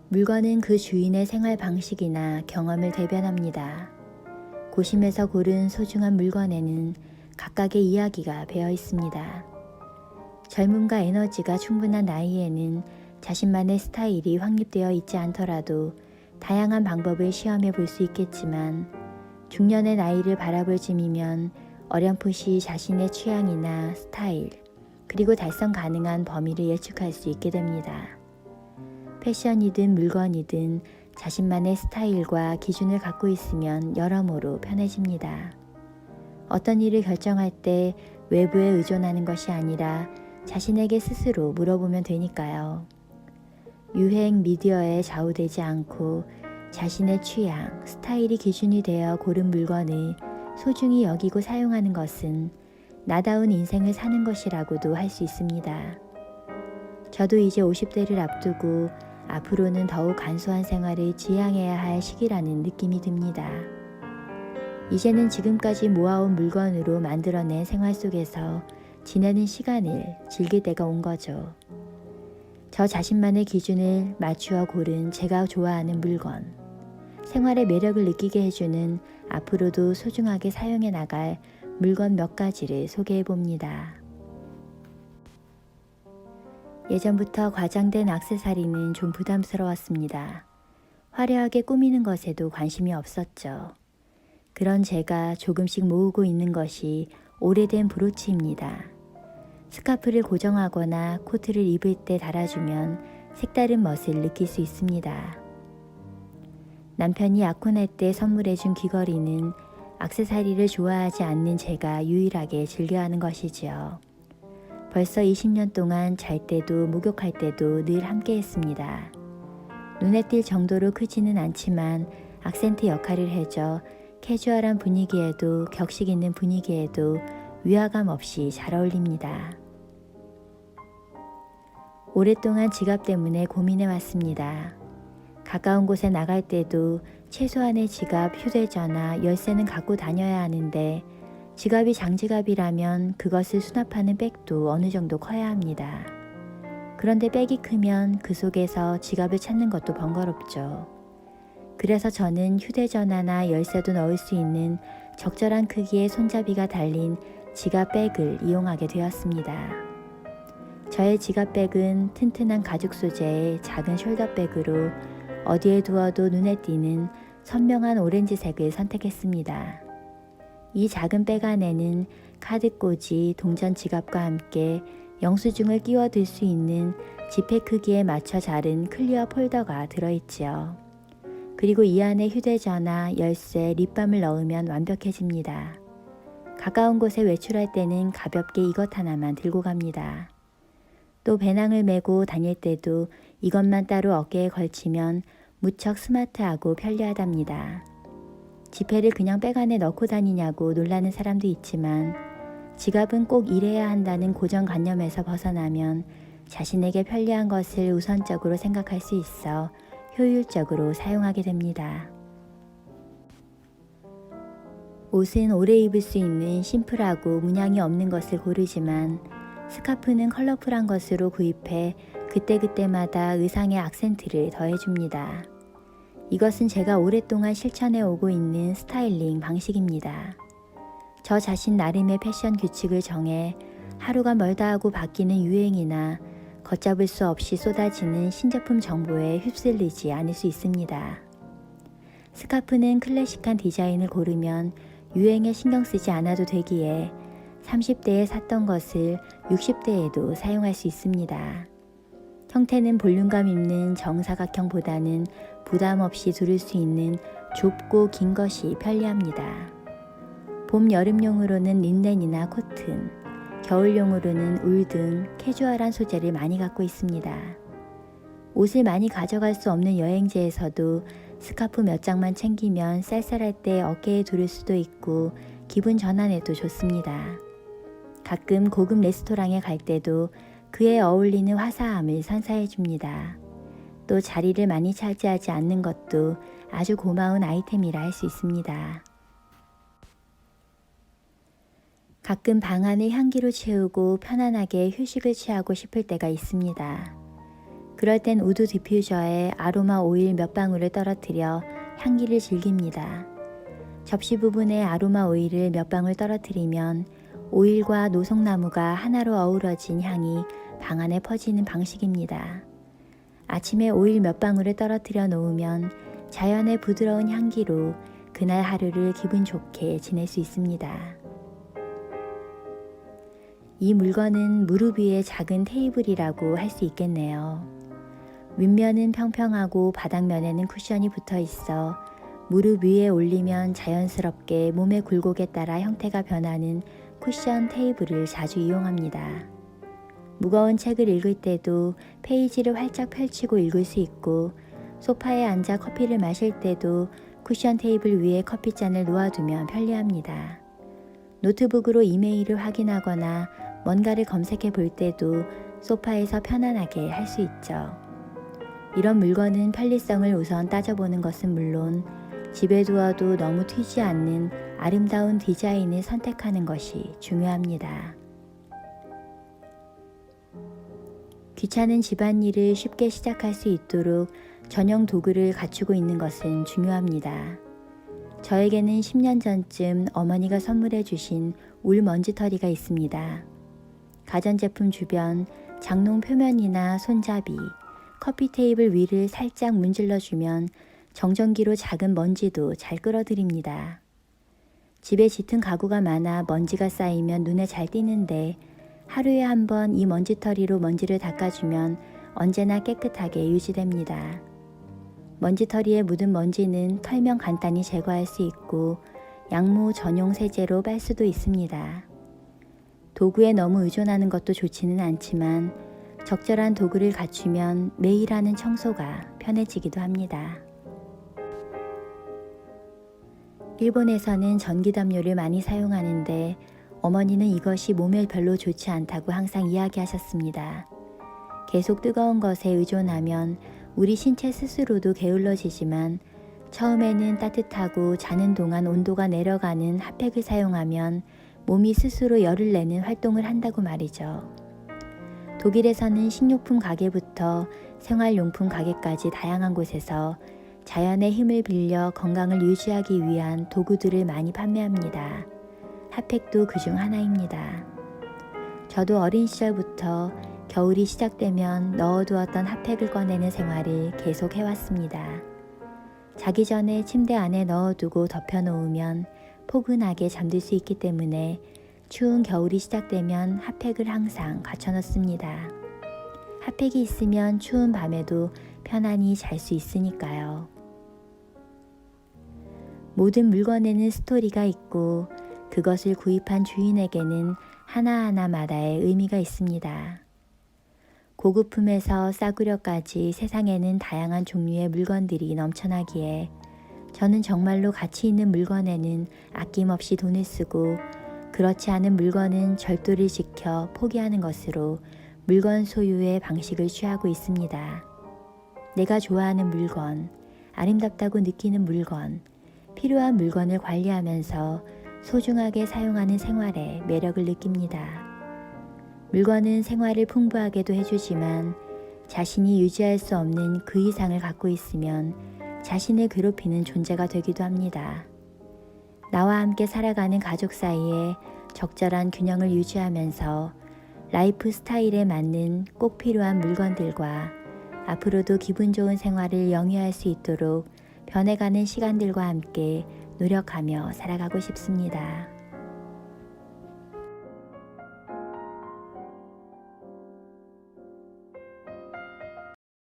물건은 그 주인의 생활 방식이나 경험을 대변합니다. 고심해서 고른 소중한 물건에는 각각의 이야기가 배어 있습니다. 젊음과 에너지가 충분한 나이에는 자신만의 스타일이 확립되어 있지 않더라도 다양한 방법을 시험해 볼 수 있겠지만 중년의 나이를 바라볼 즈음이면 어렴풋이 자신의 취향이나 스타일, 그리고 달성 가능한 범위를 예측할 수 있게 됩니다. 패션이든 물건이든 자신만의 스타일과 기준을 갖고 있으면 여러모로 편해집니다. 어떤 일을 결정할 때 외부에 의존하는 것이 아니라 자신에게 스스로 물어보면 되니까요. 유행, 미디어에 좌우되지 않고 자신의 취향, 스타일이 기준이 되어 고른 물건을 소중히 여기고 사용하는 것은 나다운 인생을 사는 것이라고도 할 수 있습니다. 저도 이제 50대를 앞두고 앞으로는 더욱 간소한 생활을 지향해야 할 시기라는 느낌이 듭니다. 이제는 지금까지 모아온 물건으로 만들어낸 생활 속에서 지내는 시간을 즐길 때가 온 거죠. 저 자신만의 기준을 맞추어 고른 제가 좋아하는 물건, 생활의 매력을 느끼게 해주는 앞으로도 소중하게 사용해 나갈 물건 몇 가지를 소개해 봅니다. 예전부터 과장된 액세서리는 좀 부담스러웠습니다. 화려하게 꾸미는 것에도 관심이 없었죠. 그런 제가 조금씩 모으고 있는 것이 오래된 브로치입니다. 스카프를 고정하거나 코트를 입을 때 달아주면 색다른 멋을 느낄 수 있습니다. 남편이 약혼할 때 선물해준 귀걸이는 액세서리를 좋아하지 않는 제가 유일하게 즐겨하는 것이지요. 벌써 20년 동안 잘 때도 목욕할 때도 늘 함께 했습니다. 눈에 띌 정도로 크지는 않지만 악센트 역할을 해줘 캐주얼한 분위기에도 격식 있는 분위기에도 위화감 없이 잘 어울립니다. 오랫동안 지갑 때문에 고민해 왔습니다. 가까운 곳에 나갈 때도 최소한의 지갑, 휴대전화, 열쇠는 갖고 다녀야 하는데 지갑이 장지갑이라면 그것을 수납하는 백도 어느 정도 커야 합니다. 그런데 백이 크면 그 속에서 지갑을 찾는 것도 번거롭죠. 그래서 저는 휴대전화나 열쇠도 넣을 수 있는 적절한 크기의 손잡이가 달린 지갑백을 이용하게 되었습니다. 저의 지갑백은 튼튼한 가죽 소재의 작은 숄더백으로 어디에 두어도 눈에 띄는 선명한 오렌지색을 선택했습니다. 이 작은 백 안에는 카드꽂이, 동전 지갑과 함께 영수증을 끼워들 수 있는 지폐 크기에 맞춰 자른 클리어 폴더가 들어있지요. 그리고 이 안에 휴대전화, 열쇠, 립밤을 넣으면 완벽해집니다. 가까운 곳에 외출할 때는 가볍게 이것 하나만 들고 갑니다. 또 배낭을 메고 다닐 때도 이것만 따로 어깨에 걸치면 무척 스마트하고 편리하답니다. 지폐를 그냥 백 안에 넣고 다니냐고 놀라는 사람도 있지만 지갑은 꼭 이래야 한다는 고정관념에서 벗어나면 자신에게 편리한 것을 우선적으로 생각할 수 있어 효율적으로 사용하게 됩니다. 옷은 오래 입을 수 있는 심플하고 문양이 없는 것을 고르지만 스카프는 컬러풀한 것으로 구입해 그때그때마다 의상의 악센트를 더해줍니다. 이것은 제가 오랫동안 실천해 오고 있는 스타일링 방식입니다. 저 자신 나름의 패션 규칙을 정해 하루가 멀다 하고 바뀌는 유행이나 걷잡을 수 없이 쏟아지는 신제품 정보에 휩쓸리지 않을 수 있습니다. 스카프는 클래식한 디자인을 고르면 유행에 신경 쓰지 않아도 되기에 30대에 샀던 것을 60대에도 사용할 수 있습니다. 형태는 볼륨감 있는 정사각형보다는 부담 없이 두를 수 있는 좁고 긴 것이 편리합니다. 봄, 여름용으로는 린넨이나 코튼, 겨울용으로는 울 등 캐주얼한 소재를 많이 갖고 있습니다. 옷을 많이 가져갈 수 없는 여행지에서도 스카프 몇 장만 챙기면 쌀쌀할 때 어깨에 두를 수도 있고 기분 전환에도 좋습니다. 가끔 고급 레스토랑에 갈 때도 그에 어울리는 화사함을 선사해 줍니다. 또 자리를 많이 차지하지 않는 것도 아주 고마운 아이템이라 할 수 있습니다. 가끔 방 안을 향기로 채우고 편안하게 휴식을 취하고 싶을 때가 있습니다. 그럴 땐 우드 디퓨저에 아로마 오일 몇 방울을 떨어뜨려 향기를 즐깁니다. 접시 부분에 아로마 오일을 몇 방울 떨어뜨리면 오일과 노송나무가 하나로 어우러진 향이 방 안에 퍼지는 방식입니다. 아침에 오일 몇 방울을 떨어뜨려 놓으면 자연의 부드러운 향기로 그날 하루를 기분 좋게 지낼 수 있습니다. 이 물건은 무릎 위의 작은 테이블이라고 할 수 있겠네요. 윗면은 평평하고 바닥면에는 쿠션이 붙어 있어 무릎 위에 올리면 자연스럽게 몸의 굴곡에 따라 형태가 변하는 쿠션 테이블을 자주 이용합니다. 무거운 책을 읽을 때도 페이지를 활짝 펼치고 읽을 수 있고 소파에 앉아 커피를 마실 때도 쿠션 테이블 위에 커피잔을 놓아두면 편리합니다. 노트북으로 이메일을 확인하거나 뭔가를 검색해 볼 때도 소파에서 편안하게 할 수 있죠. 이런 물건은 편리성을 우선 따져보는 것은 물론 집에 두어도 너무 튀지 않는 아름다운 디자인을 선택하는 것이 중요합니다. 귀찮은 집안일을 쉽게 시작할 수 있도록 전용 도구를 갖추고 있는 것은 중요합니다. 저에게는 10년 전쯤 어머니가 선물해 주신 울 먼지털이가 있습니다. 가전제품 주변 장롱 표면이나 손잡이, 커피 테이블 위를 살짝 문질러 주면 정전기로 작은 먼지도 잘 끌어들입니다. 집에 짙은 가구가 많아 먼지가 쌓이면 눈에 잘 띄는데 하루에 한 번 이 먼지털이로 먼지를 닦아주면 언제나 깨끗하게 유지됩니다. 먼지털이에 묻은 먼지는 털면 간단히 제거할 수 있고 양모 전용 세제로 빨 수도 있습니다. 도구에 너무 의존하는 것도 좋지는 않지만 적절한 도구를 갖추면 매일 하는 청소가 편해지기도 합니다. 일본에서는 전기담요를 많이 사용하는데 어머니는 이것이 몸에 별로 좋지 않다고 항상 이야기하셨습니다. 계속 뜨거운 것에 의존하면 우리 신체 스스로도 게을러지지만 처음에는 따뜻하고 자는 동안 온도가 내려가는 핫팩을 사용하면 몸이 스스로 열을 내는 활동을 한다고 말이죠. 독일에서는 식료품 가게부터 생활용품 가게까지 다양한 곳에서 자연의 힘을 빌려 건강을 유지하기 위한 도구들을 많이 판매합니다. 핫팩도 그중 하나입니다. 저도 어린 시절부터 겨울이 시작되면 넣어두었던 핫팩을 꺼내는 생활을 계속 해왔습니다. 자기 전에 침대 안에 넣어두고 덮여놓으면 포근하게 잠들 수 있기 때문에 추운 겨울이 시작되면 핫팩을 항상 갖춰놓습니다. 핫팩이 있으면 추운 밤에도 편안히 잘 수 있으니까요. 모든 물건에는 스토리가 있고 그것을 구입한 주인에게는 하나하나마다의 의미가 있습니다. 고급품에서 싸구려까지 세상에는 다양한 종류의 물건들이 넘쳐나기에 저는 정말로 가치 있는 물건에는 아낌없이 돈을 쓰고 그렇지 않은 물건은 절도를 지켜 포기하는 것으로 물건 소유의 방식을 취하고 있습니다. 내가 좋아하는 물건, 아름답다고 느끼는 물건, 필요한 물건을 관리하면서 소중하게 사용하는 생활에 매력을 느낍니다. 물건은 생활을 풍부하게도 해주지만 자신이 유지할 수 없는 그 이상을 갖고 있으면 자신을 괴롭히는 존재가 되기도 합니다. 나와 함께 살아가는 가족 사이에 적절한 균형을 유지하면서 라이프 스타일에 맞는 꼭 필요한 물건들과 앞으로도 기분 좋은 생활을 영위할 수 있도록 변해가는 시간들과 함께 노력하며 살아가고 싶습니다.